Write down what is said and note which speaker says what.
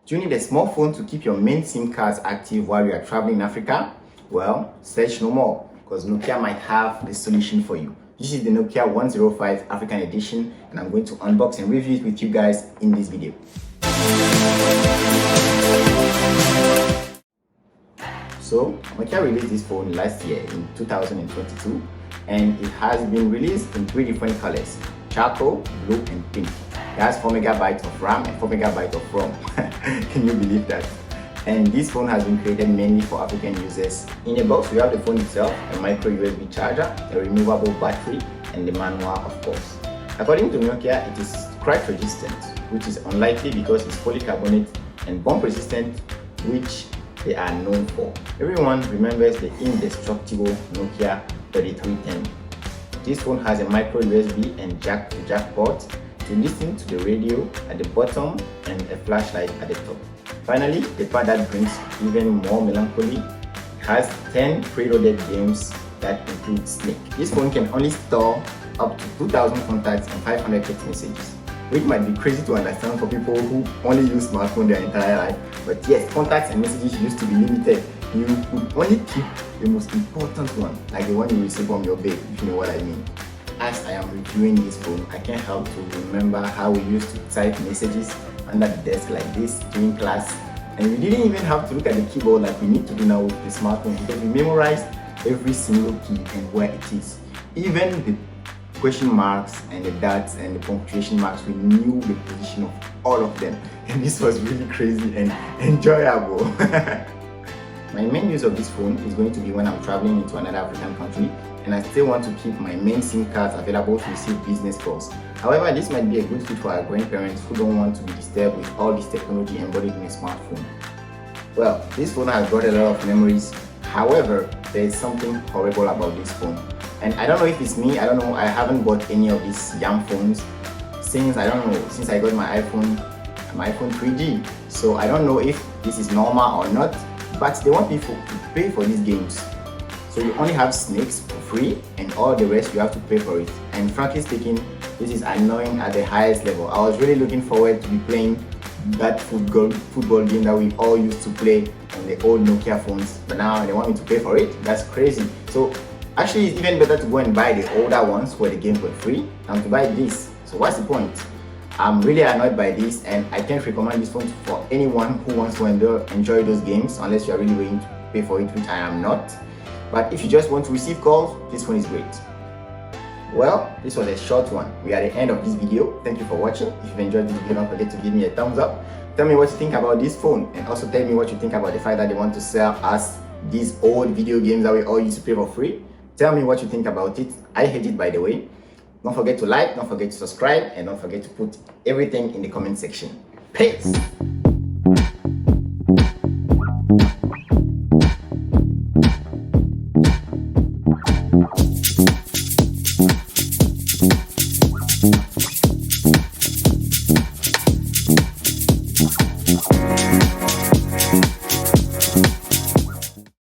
Speaker 1: Do you need a small phone to keep your main SIM cards active while you are traveling in Africa? Well, search no more, because Nokia might have the solution for you. This is the Nokia 105 African Edition, and I'm going to unbox and review it with you guys in this video. So, Nokia released this phone last year in 2022, and it has been released in 3 different colors: charcoal, blue, and pink. It has 4 MB of RAM and 4 MB of ROM. Can you believe that? And this phone has been created mainly for African users. In the box, we have the phone itself, a micro USB charger, a removable battery, and the manual, of course. According to Nokia, it is crack resistant, which is unlikely because it's polycarbonate, and bump resistant, which they are known for. Everyone remembers the indestructible Nokia 3310. This phone has a micro USB and jack port to listen to the radio at the bottom and a flashlight at the top. Finally, the part that brings even more melancholy has 10 preloaded games that include Snake. This phone can only store up to 2,000 contacts and 500 text messages, which might be crazy to understand for people who only use smartphone their entire life. But yes, contacts and messages used to be limited. You could only keep the most important one, like the one you receive from your babe, if you know what I mean. As I am reviewing this phone, I can't help to remember how we used to type messages under the desk like this during class, and we didn't even have to look at the keyboard like we need to do now with the smartphone, because we memorized every single key and where it is. Even the question marks and the dots and the punctuation marks, we knew the position of all of them, and this was really crazy and enjoyable. My main use of this phone is going to be when I'm traveling into another African country and I still want to keep my main SIM cards available to receive business calls. However, this might be a good fit for our grandparents who don't want to be disturbed with all this technology embodied in a smartphone. Well, this phone has got a lot of memories. However, there is something horrible about this phone. And I don't know if it's me, I don't know, I haven't bought any of these young phones since I got my iPhone 3G. So I don't know if this is normal or not, but they want people to pay for these games. So you only have Snakes for free and all the rest you have to pay for it. And frankly speaking, this is annoying at the highest level. I was really looking forward to be playing that football game that we all used to play on the old Nokia phones, but now they want me to pay for it. That's crazy. So actually it's even better to go and buy the older ones where the games were free than to buy this. So what's the point? I'm really annoyed by this, and I can't recommend this phone for anyone who wants to enjoy those games, unless you are really willing to pay for it, which I am not. But if you just want to receive calls, this one is great. Well, this was a short one. We are at the end of this video. Thank you for watching. If you've enjoyed this video, don't forget to give me a thumbs up. Tell me what you think about this phone, and also tell me what you think about the fact that they want to sell us these old video games that we all used to play for free. Tell me what you think about it. I hate it, by the way. Don't forget to like, don't forget to subscribe, and don't forget to put everything in the comment section. Peace!